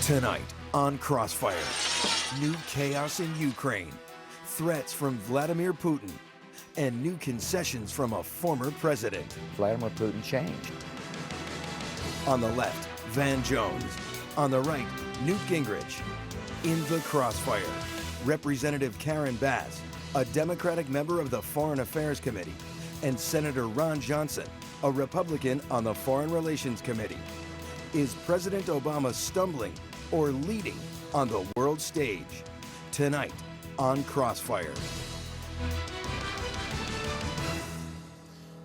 Tonight on Crossfire, new chaos in Ukraine, threats from Vladimir Putin, and new concessions from a former president. Vladimir Putin changed. On the left, Van Jones. On the right, Newt Gingrich. In the Crossfire, Representative Karen Bass, a Democratic member of the Foreign Affairs Committee, and Senator Ron Johnson, a Republican on the Foreign Relations Committee. Is President Obama stumbling or leading on the world stage? Tonight on Crossfire.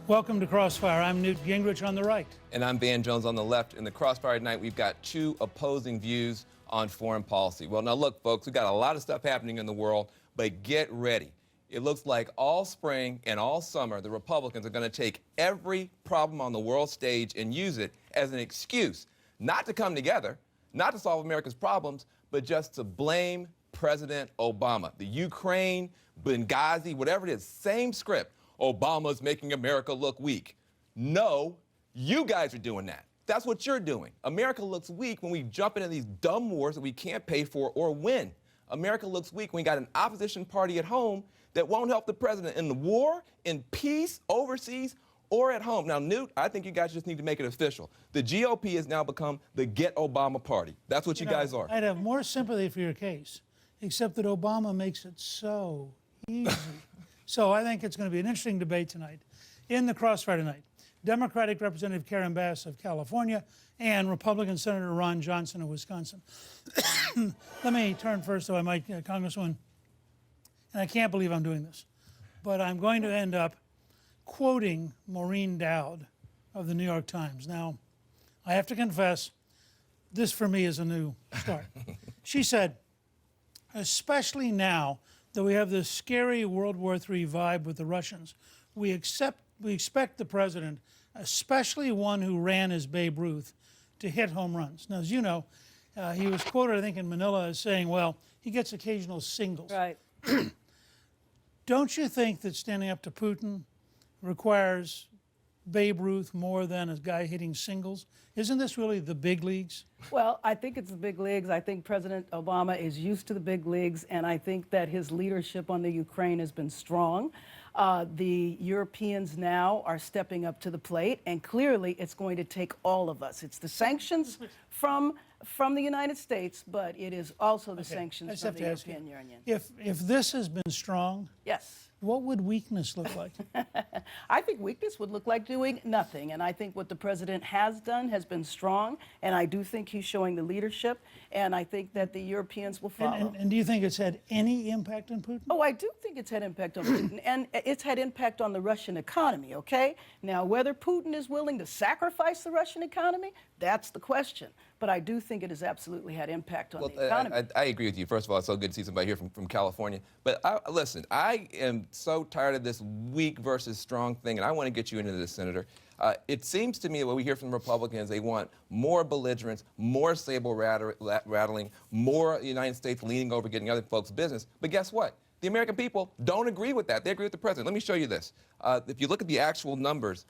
Welcome to Crossfire. I'm Newt Gingrich on the right. And I'm Van Jones on the left. In the Crossfire tonight, we've got two opposing views on foreign policy. Well, now look, folks, we've got a lot of stuff happening in the world, but get ready. It looks like all spring and all summer, the Republicans are going to take every problem on the world stage and use it as an excuse not to come together, not to solve America's problems, but just to blame President Obama. The Ukraine, Benghazi, whatever it is, same script. Obama's making America look weak. No, you guys are doing that. That's what you're doing. America looks weak when we jump into these dumb wars that we can't pay for or win. America looks weak when we got an opposition party at home that won't help the president in the war, in peace, overseas, or at home. Now, Newt, I think you guys just need to make it official. The GOP has now become the Get Obama Party. That's what you guys are. I'd have more sympathy for your case, except that Obama makes it so easy. So I think it's going to be an interesting debate tonight. In the Crossfire tonight, Democratic Representative Karen Bass of California and Republican Senator Ron Johnson of Wisconsin. Let me turn first, if I might, Congresswoman, and I can't believe I'm doing this, but I'm going to end up quoting Maureen Dowd of the New York Times. Now, I have to confess, this for me is a new start. She said, especially now that we have this scary World War III vibe with the Russians, we expect the president, especially one who ran as Babe Ruth, to hit home runs. Now, as you know, he was quoted, I think, in Manila as saying, well, he gets occasional singles. Right. Don't you think that standing up to Putin requires Babe Ruth more than a guy hitting singles? Isn't this really the big leagues? Well, I think it's the big leagues. I think President Obama is used to the big leagues, and I think that his leadership on the Ukraine has been strong. The Europeans now are stepping up to the plate, and clearly it's going to take all of us. It's the sanctions from the United States, but it is also the sanctions from the European Union. If this has been strong, yes. What would weakness look like? I think weakness would look like doing nothing. And I think what the president has done has been strong. And I do think he's showing the leadership. And I think that the Europeans will follow. And do you think it's had any impact on Putin? Oh, I do think it's had impact on Putin. And it's had impact on the Russian economy, okay? Now, whether Putin is willing to sacrifice the Russian economy, that's the question. But I do think it has absolutely had impact on the economy. I agree with you. First of all, it's so good to see somebody here from California. But listen, I am so tired of this weak versus strong thing, and I want to get you into this, Senator. It seems to me what we hear from Republicans, they want more belligerence, more saber rattling, more United States leaning over getting other folks' business. But guess what? The American people don't agree with that. They agree with the president. Let me show you this. If you look at the actual numbers,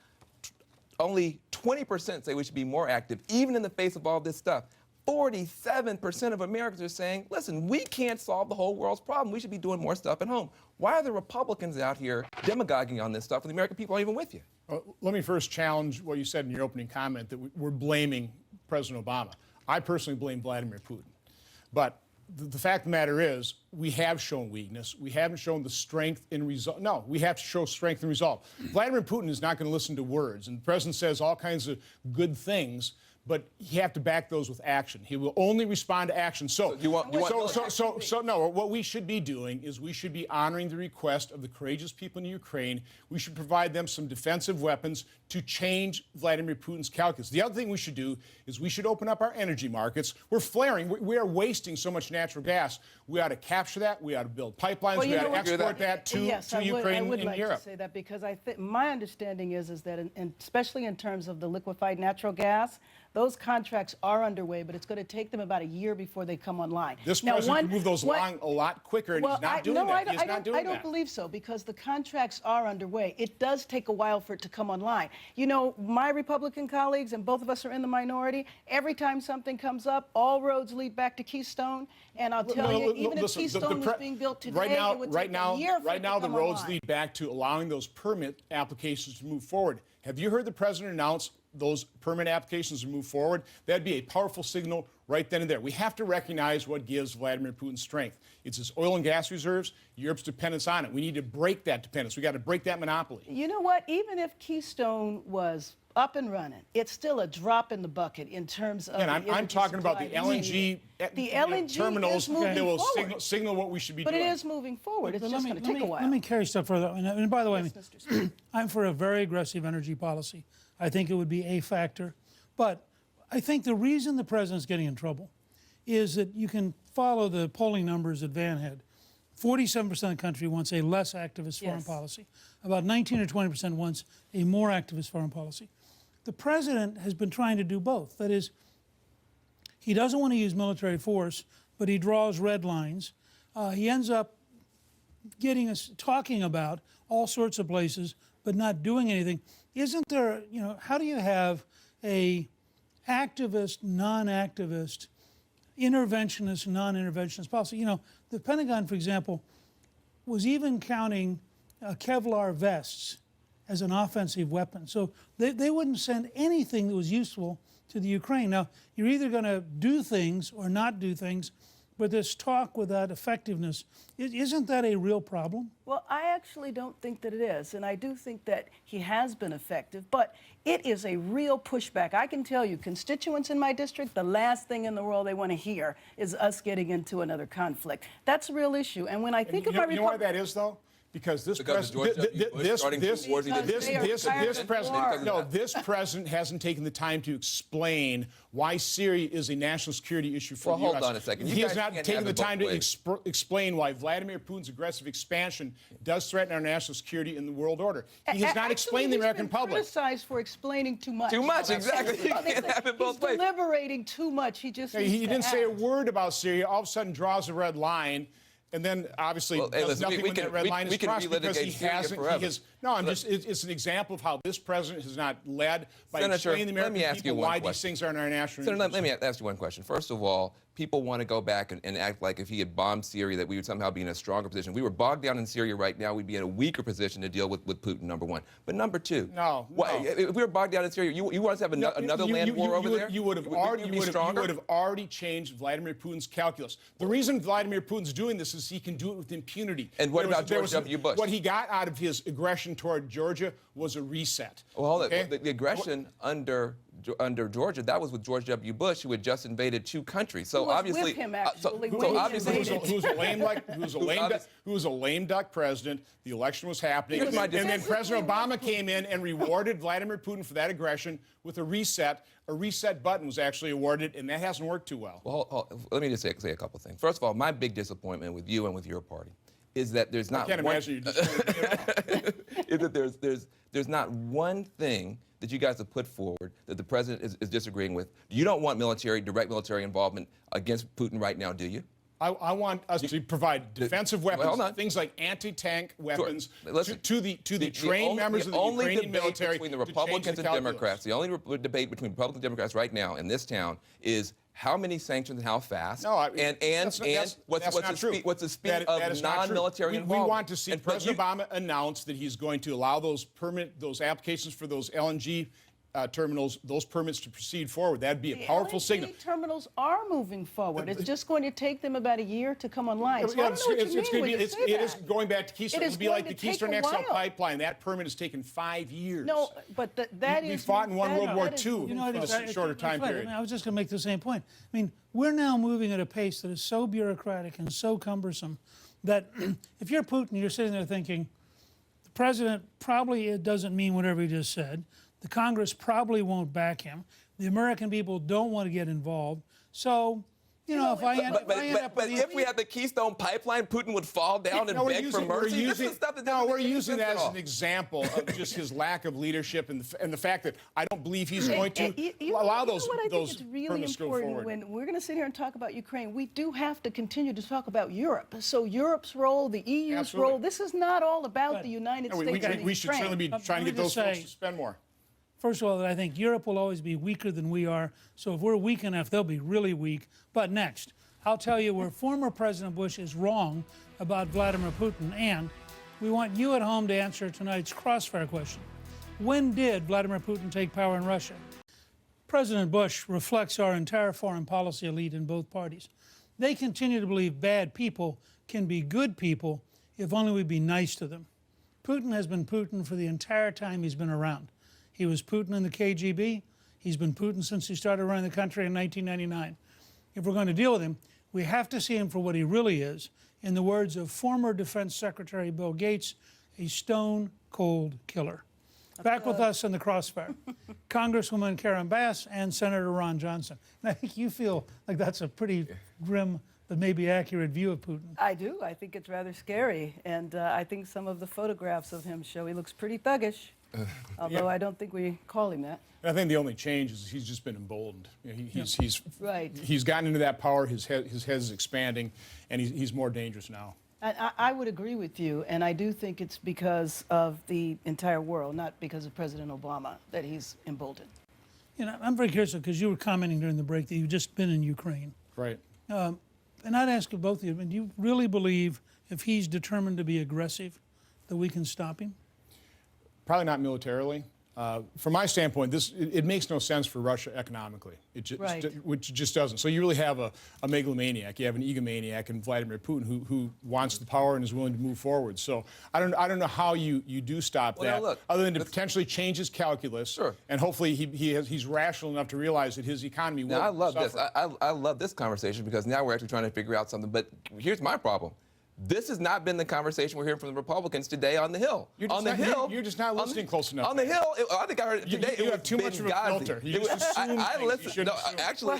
only 20% say we should be more active, even in the face of all this stuff. 47% of Americans are saying, listen, we can't solve the whole world's problem. We should be doing more stuff at home. Why are the Republicans out here demagoguing on this stuff and the American people aren't even with you? Let me first challenge what you said in your opening comment, that we're blaming President Obama. I personally blame Vladimir Putin. But the fact of the matter is, we have shown weakness. We haven't shown the strength in resolve. No, we have to show strength and resolve. Vladimir Putin is not going to listen to words. And the president says all kinds of good things, but you have to back those with action. He will only respond to action. So what we should be doing is we should be honoring the request of the courageous people in Ukraine. We should provide them some defensive weapons to change Vladimir Putin's calculus. The other thing we should do is we should open up our energy markets. We're flaring. We are wasting so much natural gas. We ought to capture that. We ought to build pipelines. Well, we ought to export that to Ukraine I would and like Europe. to say that because my understanding is that, especially in terms of the liquefied natural gas, Those contracts are underway, but it's going to take them about a year before they come online. This president can move those along a lot quicker, and he's not doing that. He's not doing that. I don't believe so, because the contracts are underway. It does take a while for it to come online. You know, my Republican colleagues, and both of us are in the minority, every time something comes up, all roads lead back to Keystone. And I'll tell you, even if Keystone was being built today, it would take a year for it to come online. Right now, the roads lead back to allowing those permit applications to move forward. Have you heard the president announce those permit applications to move forward? That'd be a powerful signal right then and there. We have to recognize what gives Vladimir Putin strength. It's his oil and gas reserves, Europe's dependence on it. We need to break that dependence. We got to break that monopoly. You know what? Even if Keystone was up and running, it's still a drop in the bucket in terms of. And I'm talking about the LNG, terminals that will signal what we should be doing. But it is moving forward. It's just going to take a while. Let me carry a step further. And by the way, I'm for a very aggressive energy policy. I think it would be a factor. But I think the reason the president's getting in trouble is that you can follow the polling numbers that Van had. 47% of the country wants a less activist foreign policy. About 19 or 20% wants a more activist foreign policy. The president has been trying to do both. That is, he doesn't want to use military force, but he draws red lines. He ends up getting us talking about all sorts of places, but not doing anything. Isn't there, you know, how do you have a activist, non-activist, interventionist, non-interventionist policy? You know, the Pentagon, for example, was even counting Kevlar vests as an offensive weapon. So they wouldn't send anything that was useful to the Ukraine. Now, you're either going to do things or not do things, but this talk without effectiveness, isn't that a real problem? Well, I actually don't think that it is, and I do think that he has been effective, but it is a real pushback. I can tell you, constituents in my district, the last thing in the world they want to hear is us getting into another conflict. That's a real issue, and when I think of my You know why that is, though? Because this president hasn't taken the time to explain why Syria is a national security issue for the U.S. Hold on a second. He has not taken the time to explain why Vladimir Putin's aggressive expansion does threaten our national security and the world order. He has not explained the American public. He's been criticized for explaining too much. Too much, exactly. You can't have it both ways. He's deliberating too much. He just He didn't say a word about Syria. All of a sudden draws a red line. And then, obviously, does nothing when that red line is crossed because he hasn't. It's an example of how this president has not led by explaining to the American people why these things are in our national interest. Senator, let me ask you one question. First of all, people want to go back and act like if he had bombed Syria that we would somehow be in a stronger position. We were bogged down in Syria right now. We'd be in a weaker position to deal with Putin, number one. But number two, if we were bogged down in Syria, you want us to have another land war over there? You would have already changed Vladimir Putin's calculus. The reason Vladimir Putin's doing this is he can do it with impunity. And what about George W. Bush? What he got out of his aggression toward Georgia was a reset. Well, hold on. The aggression under Georgia, that was with George W. Bush, who had just invaded two countries. So obviously, with him, actually, who's a lame duck president. The election was happening, and then President Obama came in and rewarded Vladimir Putin for that aggression with a reset. A reset button was actually awarded, and that hasn't worked too well. Well, let me just say a couple things. First of all, my big disappointment with you and with your party is that there's not. I can't imagine you disappointed. Is that there's not one thing that you guys have put forward that the president is disagreeing with. You don't want direct military involvement against Putin right now, do you? I want us to provide defensive weapons, things like anti-tank weapons, to the trained members of the Ukrainian military. Between the Republicans and Democrats, the only debate between Republicans and Democrats right now in this town is how many sanctions and how fast, what's the speed of non-military involvement. We want to see President Obama announce that he's going to allow those applications for those LNG terminals, those permits to proceed forward. That'd be a powerful signal. Terminals are moving forward. It's just going to take them about a year to come online. So I don't know what you mean when you say that. It is going back to Keystone. It would be like the Keystone XL pipeline. That permit has taken 5 years. No, but we fought in World War II in a shorter time period. I was just going to make the same point. I mean, we're now moving at a pace that is so bureaucratic and so cumbersome that if you're Putin, you're sitting there thinking, the president probably doesn't mean whatever he just said. The Congress probably won't back him. The American people don't want to get involved. So, You know, if I end But up with if we had the Keystone Pipeline, Putin would fall down and beg for mercy. This is stuff that doesn't we're make any using sense that at as all. an example of just his lack of leadership and the fact that I don't believe he's going to allow those what I think those it's really permits to go important forward. when we're going to sit here and talk about Ukraine, we do have to continue to talk about Europe. So Europe's role, the EU's Absolutely. role. This is not all about the United No, States and we should Ukraine. certainly be trying to let get me those just folks say- to spend more. First of all, I think Europe will always be weaker than we are. So if we're weak enough, they'll be really weak. But next, I'll tell you where former President Bush is wrong about Vladimir Putin. And we want you at home to answer tonight's Crossfire question. When did Vladimir Putin take power in Russia? President Bush reflects our entire foreign policy elite in both parties. They continue to believe bad people can be good people if only we be nice to them. Putin has been Putin for the entire time he's been around. He was Putin in the KGB. He's been Putin since he started running the country in 1999. If we're going to deal with him, we have to see him for what he really is. In the words of former Defense Secretary Bill Gates, a stone-cold killer. Back with us in the Crossfire, Congresswoman Karen Bass and Senator Ron Johnson. And I think you feel like that's a pretty grim but maybe accurate view of Putin. I do. I think it's rather scary. And I think some of the photographs of him show he looks pretty thuggish. Although I don't think we call him that. I think the only change is he's just been emboldened. You know, Right. He's gotten into that power. His head is expanding, and he's more dangerous now. I would agree with you, and I do think it's because of the entire world, not because of President Obama, that he's emboldened. You know, I'm very curious because you were commenting during the break that you've just been in Ukraine. Right. And I'd ask you both of you, do you really believe if he's determined to be aggressive that we can stop him? Probably not militarily. From my standpoint, it makes no sense for Russia economically. Which just doesn't. So you really have a megalomaniac, you have an egomaniac in Vladimir Putin who wants the power and is willing to move forward. So I don't know how you do stop that, look, other than to potentially change his calculus. Sure. And hopefully he's rational enough to realize that his economy will Now, I love suffer. this. I love this conversation because now we're actually trying to figure out something. But here's my problem. This has not been the conversation we're hearing from the Republicans today on the Hill. You're just not listening close enough. On the Hill, I think I heard it today. You it have was too much of a Benghazi. filter. You just assume I things you listen. shouldn't No, assume. actually,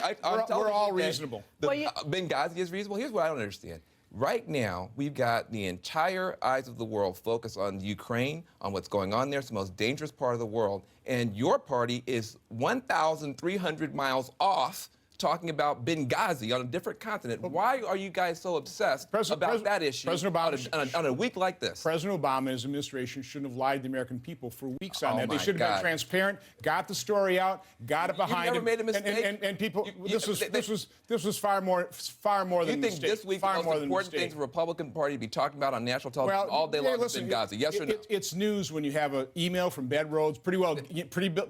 We're all reasonable. Benghazi is reasonable. Here's what I don't understand. Right now, we've got the entire eyes of the world focused on Ukraine, on what's going on there. It's the most dangerous part of the world. And your party is 1,300 miles off talking about Benghazi on a different continent. Why are you guys so obsessed about that issue President Obama on a week like this? President Obama and his administration shouldn't have lied to the American people for weeks on Oh that. They my should have God. been transparent, got the story out, got it behind never him. made a mistake. And people, You- this was far more than You a think mistake. this week far the more most than a important mistake. things the Republican Party to be talking about on national television all day long is Benghazi? Yes or no? It's news when you have an email from Bedrhodes, pretty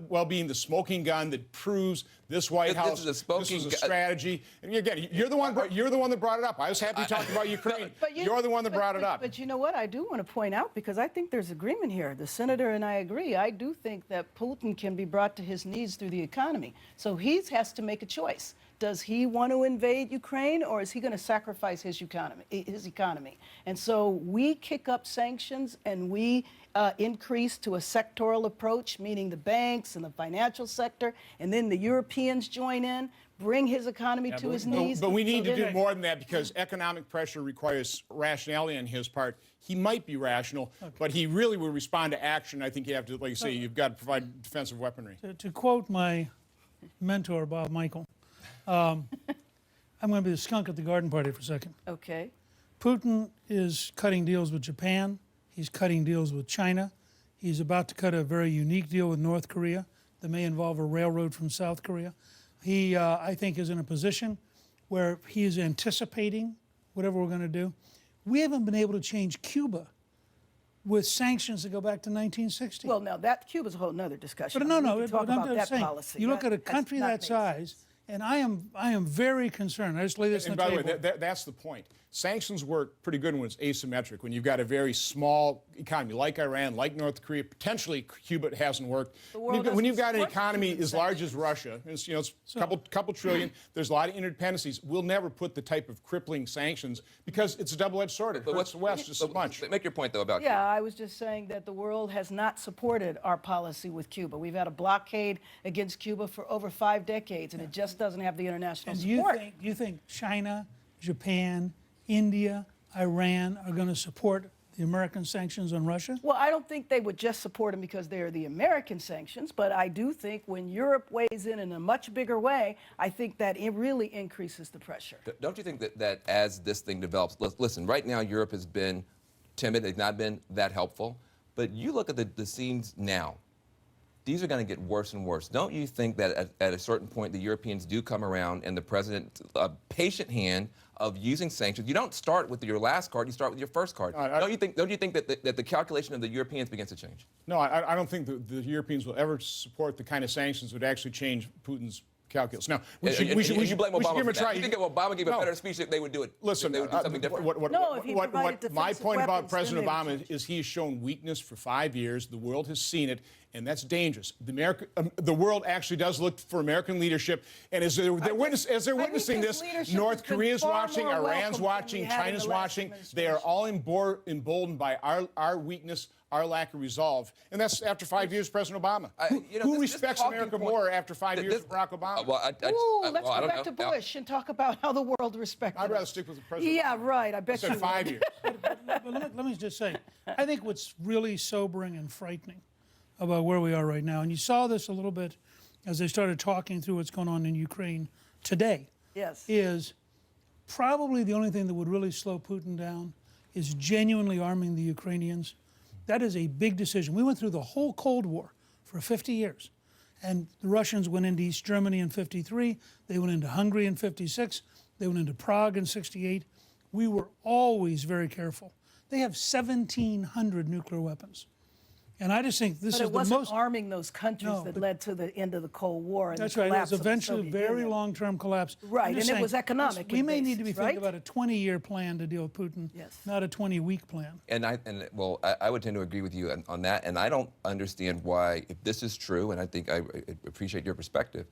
well being the smoking gun that proves this White House. This is a smoking This was a gun. strategy. And again, you're the one that brought it up. I was happy talking about Ukraine. You're the one that brought it up. But you know what? I do want to point out, because I think there's agreement here. The senator and I agree. I do think that Putin can be brought to his knees through the economy. So he has to make a choice. Does he want to invade Ukraine, or is he going to sacrifice his economy? And so we kick up sanctions and we increase to a sectoral approach, meaning the banks and the financial sector, and then the Europeans join in, bring his economy to his knees. But we need to do more than that, because economic pressure requires rationality on his part. He might be rational, but he really will respond to action. I think you have to, like you say, you've got to provide defensive weaponry. To quote my mentor, Bob Michael, I'm going to be the skunk at the garden party for a second. Okay. Putin is cutting deals with Japan. He's cutting deals with China. He's about to cut a very unique deal with North Korea that may involve a railroad from South Korea. He, I think, is in a position where he is anticipating whatever we're going to do. We haven't been able to change Cuba with sanctions that go back to 1960. Well, now that Cuba's a whole nother discussion. But no, We no, can but talk I'm about just that saying, policy. you look at a That's country not that made size, sense. and I am very concerned. I just lay this on the table. And by the way, that's the point. Sanctions work pretty good when it's asymmetric, when you've got a very small economy, like Iran, like North Korea, potentially Cuba hasn't worked. When you've got an support economy Cuban as large as Russia, it's, it's a couple trillion, there's a lot of interdependencies. We'll never put the type of crippling sanctions because it's a double-edged sword. It hurts the West just as much. Make your point, though, about Yeah, I was just saying that the world has not supported our policy with Cuba. We've had a blockade against Cuba for over 5 decades, and it just doesn't have the international And support. do you think China, Japan, India, Iran are going to support the American sanctions on Russia? Well, I don't think they would just support them because they're the American sanctions, but I do think when Europe weighs in a much bigger way, I think that it really increases the pressure. Don't you think that as this thing develops, listen, right now Europe has been timid, they've not been that helpful, but you look at the scenes now, these are going to get worse and worse. Don't you think that at a certain point the Europeans do come around and the president, a patient hand of using sanctions? You don't start with your last card, you start with your first card. Don't you think that the calculation of the Europeans begins to change? No, I don't think the Europeans will ever support the kind of sanctions that would actually change Putin's calculus. Now, we should blame Obama give him for a try. that. You think if Obama gave a better speech, they would do it? Listen, they would do something different? No, if he provided my defensive point about weapons, President then they would Obama is he has shown weakness for 5 years. The world has seen it, and that's dangerous. The world actually does look for American leadership, and as they're witnessing this, North Korea's watching, Iran's watching, China's watching. They are all emboldened by our weakness, our lack of resolve. And that's after 5 years, President Obama. Who respects America more after 5 years of Barack Obama? Let's go back to Bush and talk about how the world respected I'd rather him. stick with the president. Yeah, right. I bet I said you 5 years. But let me just say, I think what's really sobering and frightening about where we are right now, and you saw this a little bit as they started talking through what's going on in Ukraine today, Yes. is probably the only thing that would really slow Putin down is genuinely arming the Ukrainians. That is a big decision. We went through the whole Cold War for 50 years. And the Russians went into East Germany in 53. They went into Hungary in 56. They went into Prague in 68. We were always very careful. They have 1,700 nuclear weapons. And I just think this But is it the wasn't most... arming those countries No, that but- led to the end of the Cold War and That's the right. It collapse was of the eventually a Soviet very Union. long-term collapse. Right, I'm just and it saying, was economic We in may need to be basis, thinking right? about a 20-year plan to deal with Putin, Yes. not a 20-week plan. And I would tend to agree with you on that. And I don't understand why, if this is true, and I think I appreciate your perspective,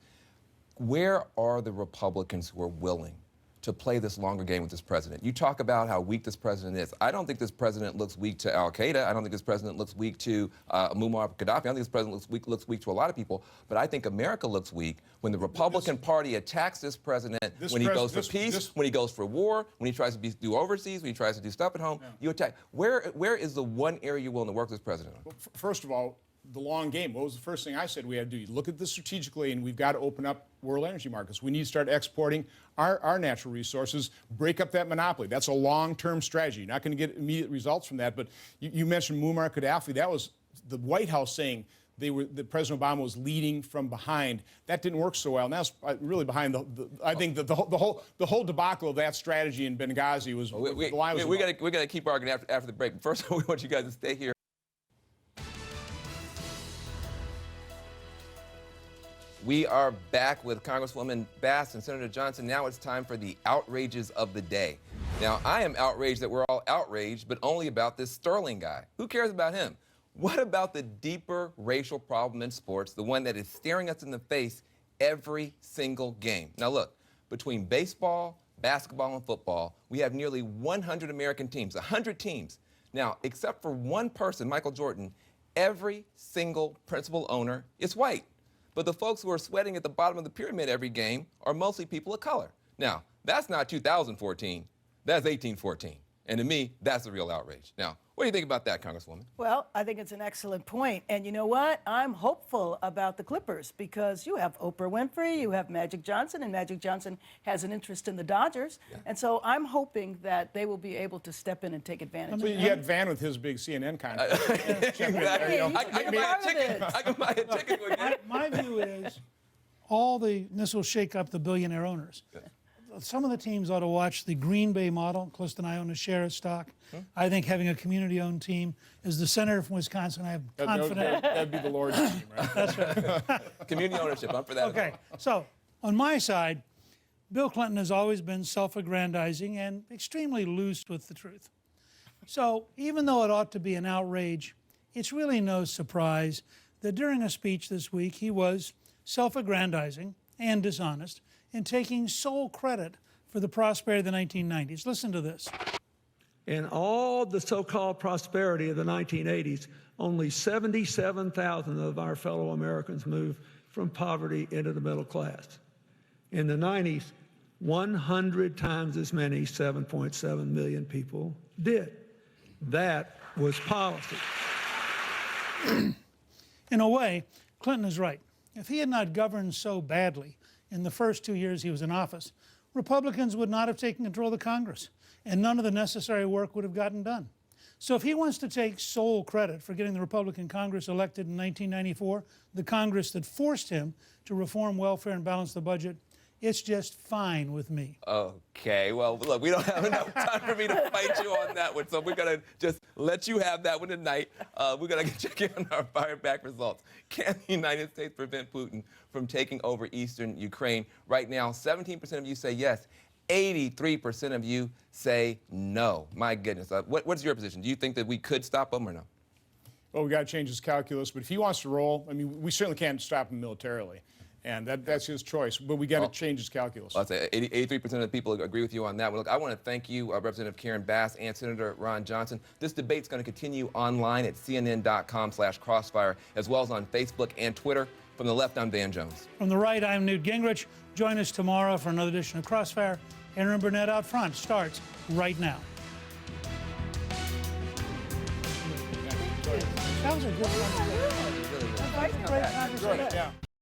where are the Republicans who are willing to play this longer game with this president? You talk about how weak this president is. I don't think this president looks weak to al-Qaeda. I don't think this president looks weak to Muammar Gaddafi. I don't think this president looks weak to a lot of people. But I think America looks weak when the Republican Party attacks this president, when he goes for peace, when he goes for war, when he tries to do overseas, when he tries to do stuff at home. Yeah. You attack. Where is the one area you're willing to work with this president on? Well, first of all, the long game. What was the first thing I said we had to do? Look at this strategically, and we've got to open up world energy markets. We need to start exporting our natural resources, break up that monopoly. That's a long-term strategy. You're not going to get immediate results from that. But you mentioned Muammar Gaddafi. That was the White House saying that President Obama was leading from behind. That didn't work so well, and that's really behind I think that the whole debacle of that strategy in Benghazi was. We got to keep arguing after the break. First, we want you guys to stay here. We are back with Congresswoman Bass and Senator Johnson. Now it's time for the outrages of the day. Now, I am outraged that we're all outraged, but only about this Sterling guy. Who cares about him? What about the deeper racial problem in sports, the one that is staring us in the face every single game? Now, look, between baseball, basketball, and football, we have nearly 100 American teams, 100 teams. Now, except for one person, Michael Jordan, every single principal owner is white. But the folks who are sweating at the bottom of the pyramid every game are mostly people of color. Now, that's not 2014, that's 1814. And to me, that's the real outrage. Now, what do you think about that, Congresswoman? Well, I think it's an excellent point. And you know what? I'm hopeful about the Clippers because you have Oprah Winfrey, you have Magic Johnson, and Magic Johnson has an interest in the Dodgers. Yeah. And so I'm hoping that they will be able to step in and take advantage. Well, you had Van with his big CNN contract. I can buy a ticket with you. My view is this will shake up the billionaire owners. Yeah. Some of the teams ought to watch the Green Bay model. Clifton and I own a share of stock. I think having a community-owned team is the senator from Wisconsin. I have confidence. That'd be the Lord's team, right? That's right. Community ownership. I'm for that. Okay. So on my side, Bill Clinton has always been self-aggrandizing and extremely loose with the truth. So even though it ought to be an outrage, it's really no surprise that during a speech this week he was self-aggrandizing and dishonest in taking sole credit for the prosperity of the 1990s. Listen to this. In all the so-called prosperity of the 1980s, only 77,000 of our fellow Americans moved from poverty into the middle class. In the 90s, 100 times as many, 7.7 million people, did. That was policy. In a way, Clinton is right. If he had not governed so badly in the first 2 years he was in office, Republicans would not have taken control of the Congress, and none of the necessary work would have gotten done. So if he wants to take sole credit for getting the Republican Congress elected in 1994, the Congress that forced him to reform welfare and balance the budget, it's just fine with me. Okay, well, look, we don't have enough time for me to fight you on that one, so we're going to just let you have that one tonight. We're going to check in on our fire back results. Can the United States prevent Putin from taking over eastern Ukraine? Right now, 17% of you say yes. 83% of you say no. My goodness. What's your position? Do you think that we could stop him or no? Well, we got to change his calculus. But if he wants to roll, I mean, we certainly can't stop him militarily. And that's his choice. But we got to change his calculus. I'll say 83% of the people agree with you on that. Well, look, I want to thank you, Representative Karen Bass and Senator Ron Johnson. This debate's going to continue online at cnn.com/crossfire, as well as on Facebook and Twitter. From the left, I'm Van Jones. From the right, I'm Newt Gingrich. Join us tomorrow for another edition of Crossfire. Aaron Burnett Out Front starts right now. That was a good one. Great conversation. Yeah.